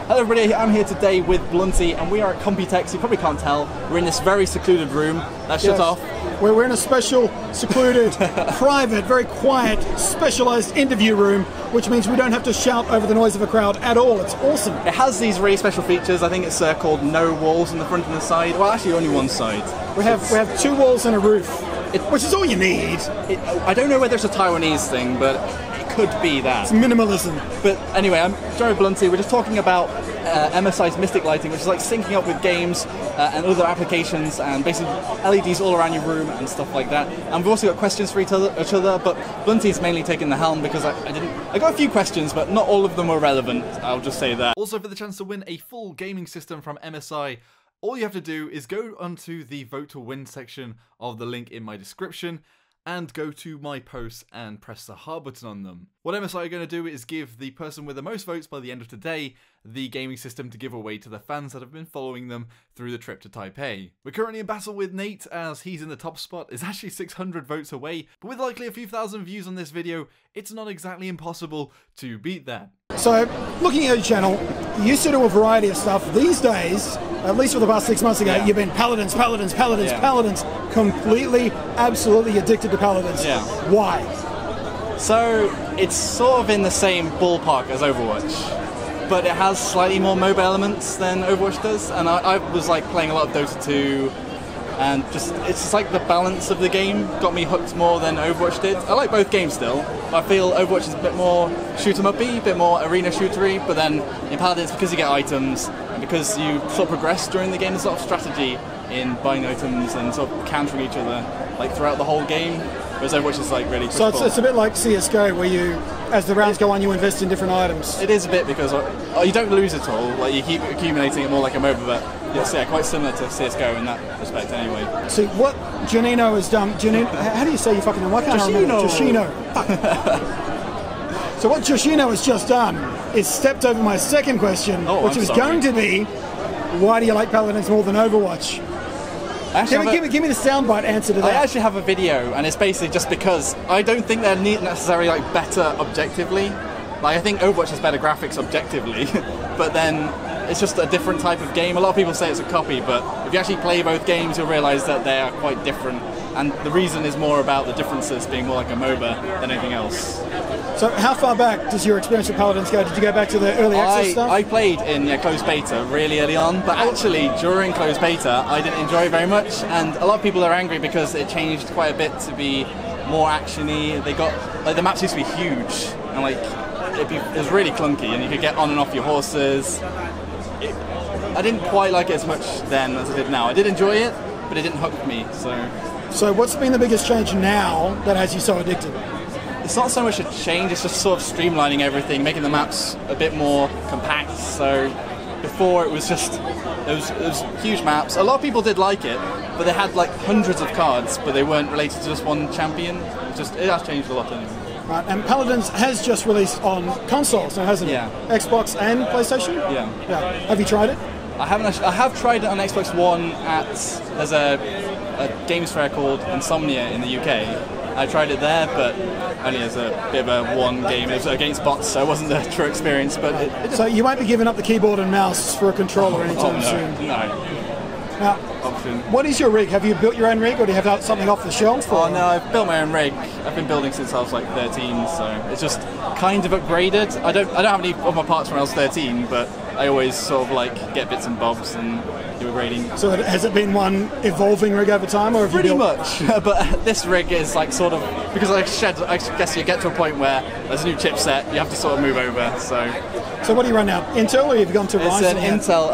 Hello everybody, I'm here today with Blunty and we are at Computex. You probably can't tell, we're in this very secluded room that shuts off. We're in a special, secluded, private, very quiet, specialised interview room, which means we don't have to shout over the noise of a crowd at all. It's awesome. It has these really special features. I think it's called no walls on the front and the side. Well, actually only one side. We have 2 walls and a roof, which is all you need. I don't know whether it's a Taiwanese thing, but could be that. It's minimalism. But anyway, I'm Joe Blunty. We're just talking about MSI's Mystic Lighting, which is like syncing up with games and other applications and basically LEDs all around your room and stuff like that. And we've also got questions for each other, but Blunty's mainly taking the helm because I got a few questions, but not all of them were relevant. I'll just say that. Also, for the chance to win a full gaming system from MSI, all you have to do is go onto the Vote to Win section of the link in my description and go to my posts and press the heart button on them. What MSI are going to do is give the person with the most votes by the end of today the gaming system to give away to the fans that have been following them through the trip to Taipei. We're currently in battle with Nate as he's in the top spot. It's actually 600 votes away, but with likely a few thousand views on this video, it's not exactly impossible to beat that. So, looking at your channel, you used to do a variety of stuff. These days, at least for the past 6 months ago, you've been Paladins, completely, absolutely addicted to Paladins. Yeah. Why? So, it's sort of in the same ballpark as Overwatch, but it has slightly more mobile elements than Overwatch does, and I was like playing a lot of Dota 2, and it's just like the balance of the game got me hooked more than Overwatch did. I like both games still, but I feel Overwatch is a bit more shoot-em-uppy, a bit more arena shootery, but then in Paladins, because you get items, and because you sort of progress during the game, there's a lot of strategy in buying items and sort of countering each other like throughout the whole game, whereas Overwatch is like really So it's a bit like CSGO, where you, as the rounds go on, you invest in different items. It is a bit because you don't lose at all, like you keep accumulating it more like a MOBA, but yes, yeah, quite similar to CSGO in that respect anyway. See, what Joshino has done, how do you say your fucking name? Why can't I remember? Joshino. So what Joshino has just done is stepped over my second question, which was going to be, why do you like Paladins more than Overwatch? Give me the soundbite answer to that. I actually have a video, and it's basically just because I don't think they're necessarily like better objectively. Like I think Overwatch has better graphics objectively, but then it's just a different type of game. A lot of people say it's a copy, but if you actually play both games, you'll realise that they are quite different. And the reason is more about the differences being more like a MOBA than anything else. So how far back does your experience with Paladins go? Did you go back to the early access stuff? I played in closed beta really early on, but actually during closed beta I didn't enjoy it very much, and a lot of people are angry because it changed quite a bit to be more actiony. They got, like, the maps used to be huge, and like it was really clunky, and you could get on and off your horses. I didn't quite like it as much then as I did now. I did enjoy it, but it didn't hook me, So what's been the biggest change now that has you so addicted? It's not so much a change, it's just sort of streamlining everything, making the maps a bit more compact. So before it was just, it was huge maps. A lot of people did like it, but they had like hundreds of cards, but they weren't related to just one champion. It has changed a lot anyway. Right, and Paladins has just released on consoles now, hasn't it? Yeah. Xbox and PlayStation? Yeah. Have you tried it? I haven't actually, I have tried it on Xbox One there's a games fair called Insomnia in the UK. I tried it there, but only as a bit of a one game. It was against bots, so it wasn't a true experience. But so you won't be giving up the keyboard and mouse for a controller anytime soon? No. Now, what is your rig? Have you built your own rig, or do you have something off the shelf? Oh no, I've built my own rig. I've been building since I was like 13, so it's just kind of upgraded. I don't have any of my parts when I was 13, but I always sort of like get bits and bobs and do upgrading. So has it been one evolving rig over time, or have pretty you much? But this rig is like sort of, because I guess you get to a point where there's a new chipset, you have to sort of move over. So what do you run now? Intel, or have you gone to Ryzen? It's an Intel.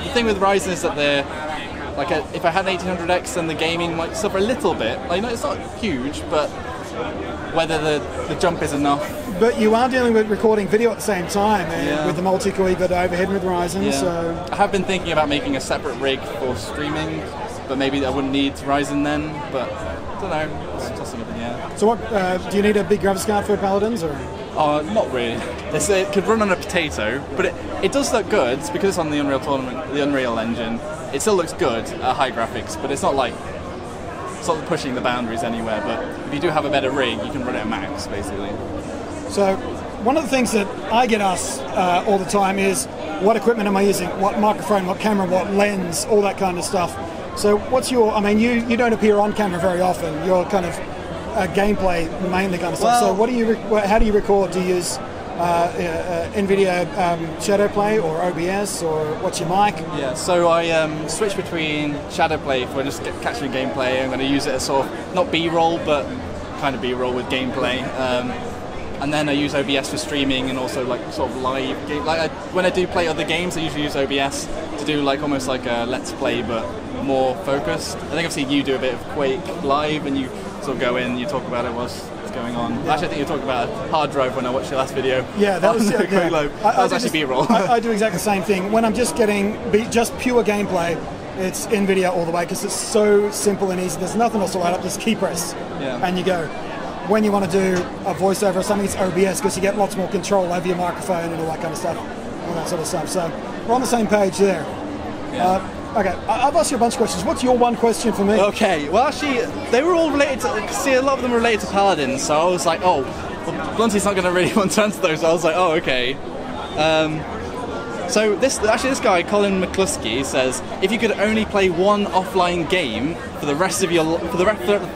The thing with Ryzen is that they're like if I had an 1800X, then the gaming might suffer a little bit. Like, it's not huge, but whether the jump is enough. But you are dealing with recording video at the same time, and with the multi-core, you've got overhead with Ryzen. So I have been thinking about making a separate rig for streaming, but maybe I wouldn't need Ryzen then. But I don't know. It's just something, So what? Do you need a big graphics card for Paladins, or? Not really. It could run on a potato, but it does look good because it's on the Unreal Engine. It still looks good at high graphics, but it's not like pushing the boundaries anywhere. But if you do have a better rig, you can run it at max, basically. So one of the things that I get asked all the time is, what equipment am I using? What microphone, what camera, what lens, all that kind of stuff. So what's your, I mean, you don't appear on camera very often. You're kind of gameplay mainly kind of stuff. So how do you record? Do you use NVIDIA Shadowplay or OBS, or what's your mic? Yeah, so I switch between Shadowplay for just catching gameplay. I'm going to use it as sort of, not B-roll, but kind of B-roll with gameplay. And then I use OBS for streaming and also like sort of live game. Like when I do play other games, I usually use OBS to do like almost like a Let's Play, but more focused. I think I've seen you do a bit of Quake live, and you sort of go in, you talk about it what's going on. Yeah. Actually, I think you were talking about a hard drive when I watched your last video. Yeah, that was Quake live. That was actually B-roll. I do exactly the same thing. When I'm just getting just pure gameplay, it's NVIDIA all the way, because it's so simple and easy. There's nothing else to light up, just key press, and you go. When you want to do a voiceover or something, it's OBS, because you get lots more control over your microphone and all that kind of stuff, all that sort of stuff. So we're on the same page there. Yeah. Okay, I've asked you a bunch of questions. What's your one question for me? Okay, well actually, they were all related to, see, a lot of them were related to Paladins, so I was like, oh, well, Blunty's not going to really want to answer those, so I was like, oh, okay. So this guy, Colin McCluskey, says, if you could only play one offline game for the rest of your, for the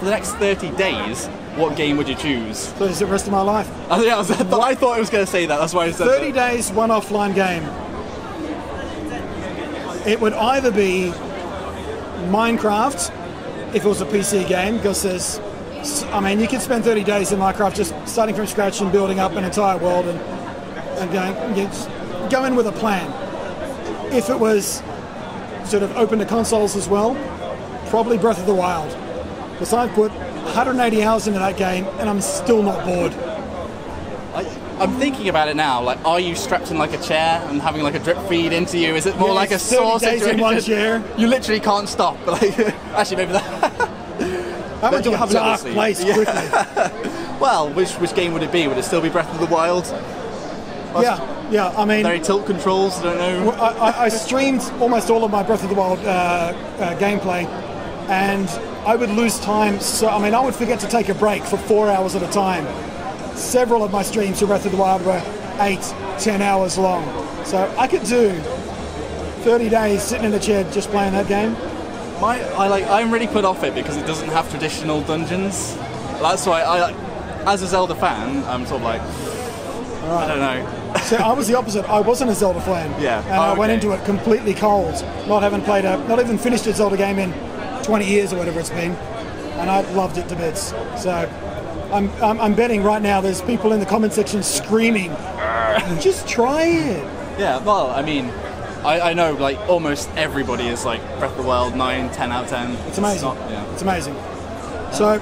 next 30 days, what game would you choose? So is it the rest of my life? Yeah, I thought I was going to say that, that's why I said 30 days, one offline game. It would either be Minecraft, if it was a PC game, because there's, I mean, you can spend 30 days in Minecraft just starting from scratch and building up an entire world and go in with a plan. If it was sort of open to consoles as well, probably Breath of the Wild, because I've put 180 hours into that game and I'm still not bored. I'm thinking about it now. Like, are you strapped in like a chair and having like a drip feed into you? Is it more like a saw situation? In one chair. You literally can't stop. Like, actually, maybe that. I went to a dark place quickly. Well, which game would it be? Would it still be Breath of the Wild? Yeah. I mean, very tilt controls. I don't know. I streamed almost all of my Breath of the Wild gameplay, and I would lose time. So I mean, I would forget to take a break for 4 hours at a time. Several of my streams for Breath of the Wild were 8-10 hours long. So I could do 30 days sitting in a chair just playing that game. I'm really put off it because it doesn't have traditional dungeons. That's why as a Zelda fan, I'm sort of like, I don't know. So I was the opposite. I wasn't a Zelda fan. Yeah. And I went into it completely cold, not even finished a Zelda game in 20 years or whatever it's been, and I loved it to bits. So I'm betting right now there's people in the comment section screaming, just try it. Yeah, well, I mean, I know like almost everybody is like Breath of the Wild 9, 10 out of 10. It's amazing. It's amazing. So,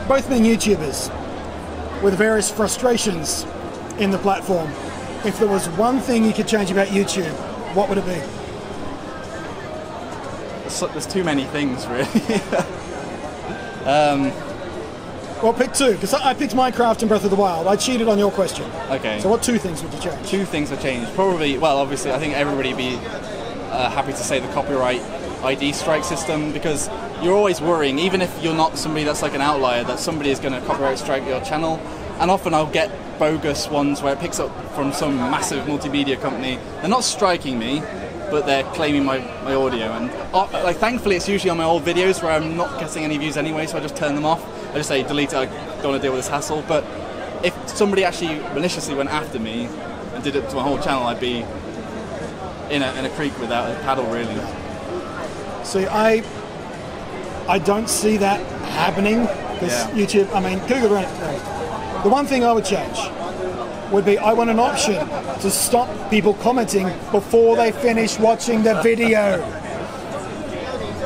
both being YouTubers with various frustrations in the platform, if there was one thing you could change about YouTube, what would it be? There's too many things, really. Well, pick two, because I picked Minecraft and Breath of the Wild. I cheated on your question. Okay. So what two things would you change? Two things would change. Probably, well, obviously, I think everybody would be happy to say the copyright ID strike system, because you're always worrying, even if you're not somebody that's like an outlier, that somebody is going to copyright strike your channel. And often I'll get bogus ones where it picks up from some massive multimedia company. They're not striking me, but they're claiming my audio. And like, thankfully, it's usually on my old videos where I'm not getting any views anyway, so I just turn them off. I just say delete it, I don't want to deal with this hassle. But if somebody actually maliciously went after me and did it to my whole channel, I'd be in a creek without a paddle, really. See, I don't see that happening, because YouTube, I mean, Google, the one thing I would change would be I want an option to stop people commenting before they finish watching the video.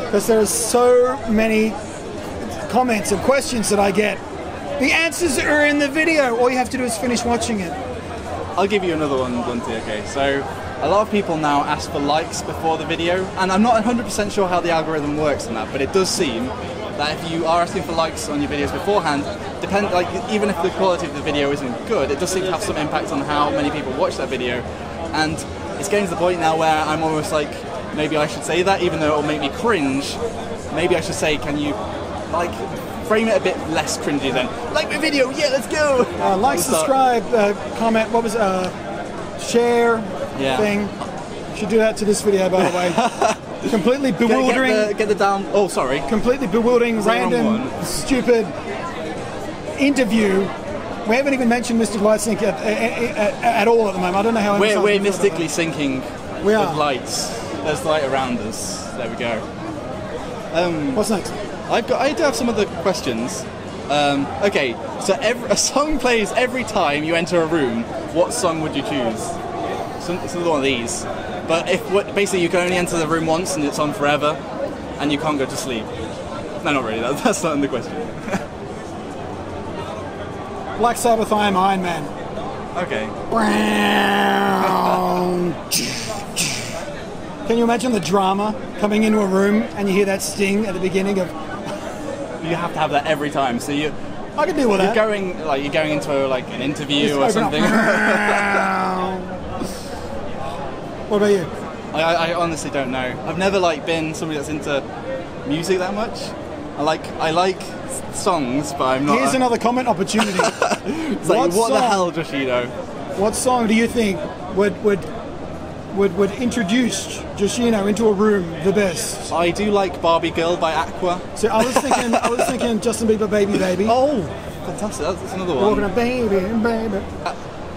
Because there are so many comments and questions that I get. The answers are in the video. All you have to do is finish watching it. I'll give you another one, Blunty, okay? So, a lot of people now ask for likes before the video, and I'm not 100% sure how the algorithm works on that, but it does seem that if you are asking for likes on your videos beforehand, even if the quality of the video isn't good, it does seem to have some impact on how many people watch that video. And it's getting to the point now where I'm almost like, maybe I should say that, even though it'll make me cringe. Maybe I should say, can you like frame it a bit less cringy then. Like my video, yeah, let's go! Like, subscribe, comment, what was share thing. Should do that to this video, by the way. Completely bewildering. Get the down. Oh, sorry. Completely bewildering, random, stupid interview. We haven't even mentioned Mystic Light Sync at all at the moment. I don't know how. We're mystically syncing with lights. There's light around us. There we go. What's next? I do have some other questions. Okay, so a song plays every time you enter a room. What song would you choose? It's another one of these. But basically you can only enter the room once and it's on forever, and you can't go to sleep. No, not really. That's not in the question. Black Sabbath, I Am Iron Man. Okay. Can you imagine the drama coming into a room and you hear that sting at the beginning of? You have to have that every time. So I can deal with that. You're going into an interview or something. What about you? I honestly don't know. I've never been somebody that's into music that much. I like songs, but I'm not. Here's another comment opportunity. It's what the hell, Joshino? What song do you think would introduce Joshino into a room the best? I do like Barbie Girl by Aqua. So I was thinking Justin Bieber, Baby Baby. Oh, fantastic! That's another one. Walking a baby.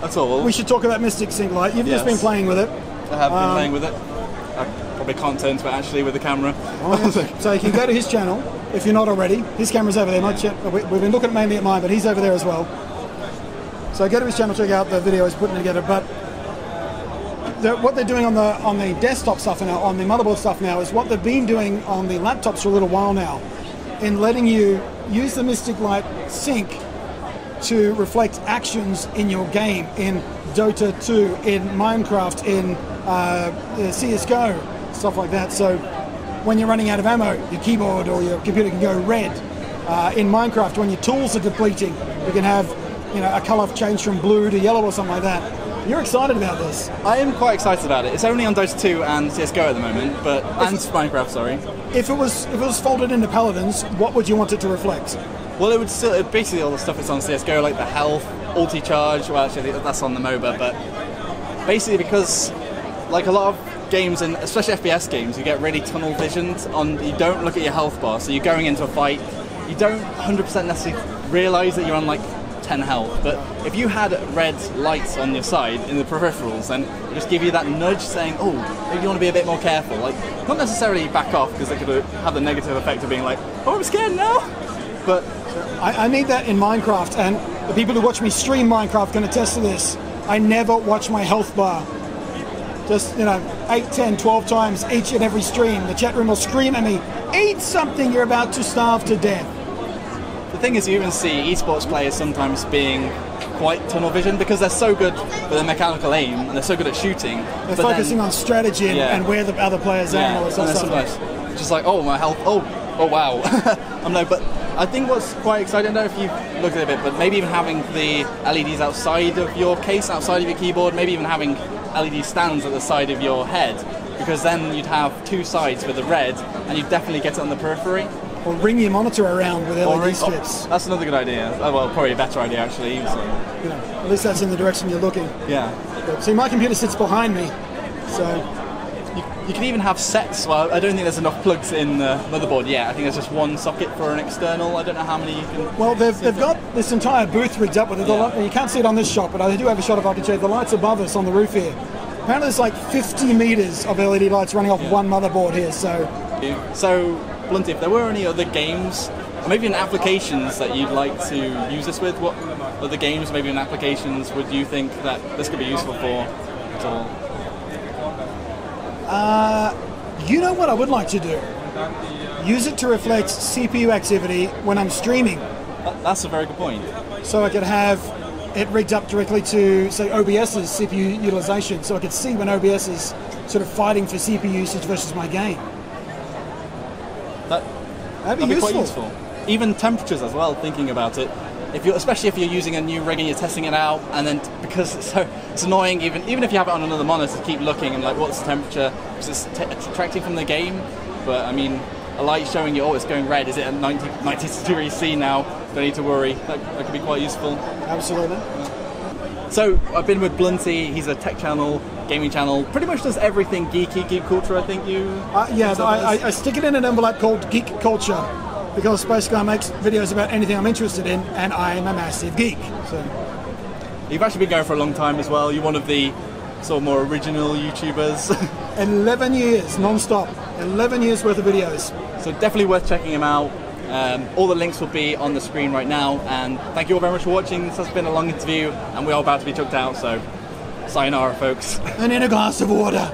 That's all. We should talk about Mystic Sync Light. You've just been playing with it. I have been playing with it. I probably can't turn to it actually with the camera. Oh, yes. So you can go to his channel if you're not already. His camera's over there. We've been looking mainly at mine, but he's over there as well. So go to his channel, check out the video he's putting together. But what they're doing on the desktop stuff now, on the motherboard stuff now, is what they've been doing on the laptops for a little while now, in letting you use the Mystic Light Sync to reflect actions in your game, in Dota 2, in Minecraft, in CSGO, stuff like that. So when you're running out of ammo, your keyboard or your computer can go red. In Minecraft, when your tools are depleting, you can have a color change from blue to yellow or something like that. You're excited about this? I am quite excited about it. It's only on Dota 2 and CSGO at the moment, and Minecraft, sorry. If it was folded into Paladins, what would you want it to reflect? Well, it would still basically all the stuff that's on CSGO, like the health, ulti charge. Well, actually, that's on the MOBA, but basically because, like a lot of games, and especially FPS games, you get really tunnel visioned. You don't look at your health bar, so you're going into a fight. You don't 100% necessarily realise that you're on 10 health, but if you had red lights on your side in the peripherals, then it just give you that nudge saying, oh, maybe you want to be a bit more careful. Not necessarily back off, because it could have the negative effect of being oh, I'm scared now. But I need that in Minecraft, and the people who watch me stream Minecraft can attest to this. I never watch my health bar. Just, 8, 10, 12 times each and every stream. The chat room will scream at me, eat something, you're about to starve to death. The thing is, you even see esports players sometimes being quite tunnel vision because they're so good with their mechanical aim and they're so good at shooting. They're focusing on strategy and where the other players are and all that stuff. Just oh, my health, oh wow. But I think what's quite exciting, I don't know if you look at it a bit, but maybe even having the LEDs outside of your case, outside of your keyboard, maybe even having LED stands at the side of your head, because then you'd have two sides with the red and you'd definitely get it on the periphery. Or ring your monitor around with LED strips. That's another good idea. Well, probably a better idea actually. So. At least that's in the direction you're looking. Yeah. But, see, my computer sits behind me, so. You can even have sets. Well, I don't think there's enough plugs in the motherboard yet. I think there's just one socket for an external. I don't know how many you can. Well, they've got this entire booth rigged up with it. Yeah. You can't see it on this shot, but I do have a shot if I can show you. The lights above us on the roof here. Apparently, there's 50 meters of LED lights running off one motherboard here. So, Blunty, if there were any other games, or maybe in applications that you'd like to use this with, what other games, maybe in applications, would you think that this could be useful for at all? You know what I would like to do? Use it to reflect CPU activity when I'm streaming. That's a very good point. So I could have it rigged up directly to, say, OBS's CPU utilization, so I could see when OBS is sort of fighting for CPU usage versus my game. That'd be quite useful. Even temperatures as well, thinking about it. Especially if you're using a new rig and you're testing it out, and then because it's annoying, even if you have it on another monitor, to keep looking and what's the temperature, because it's attracting from the game. But I mean, a light showing you, oh, it's going red, is it at 90 degrees C now? Don't need to worry. That could be quite useful. Absolutely. So I've been with Blunty. He's a tech channel, gaming channel. Pretty much does everything geeky, geek culture. I think you. Yeah, I stick it in an envelope called Geek Culture because basically I make videos about anything I'm interested in, and I am a massive geek. So. You've actually been going for a long time as well. You're one of the sort of more original YouTubers. 11 years non-stop. 11 years worth of videos. So definitely worth checking him out. All the links will be on the screen right now, and thank you all very much for watching. This has been a long interview, and we are about to be chucked out, so sayonara, folks. And in a glass of water.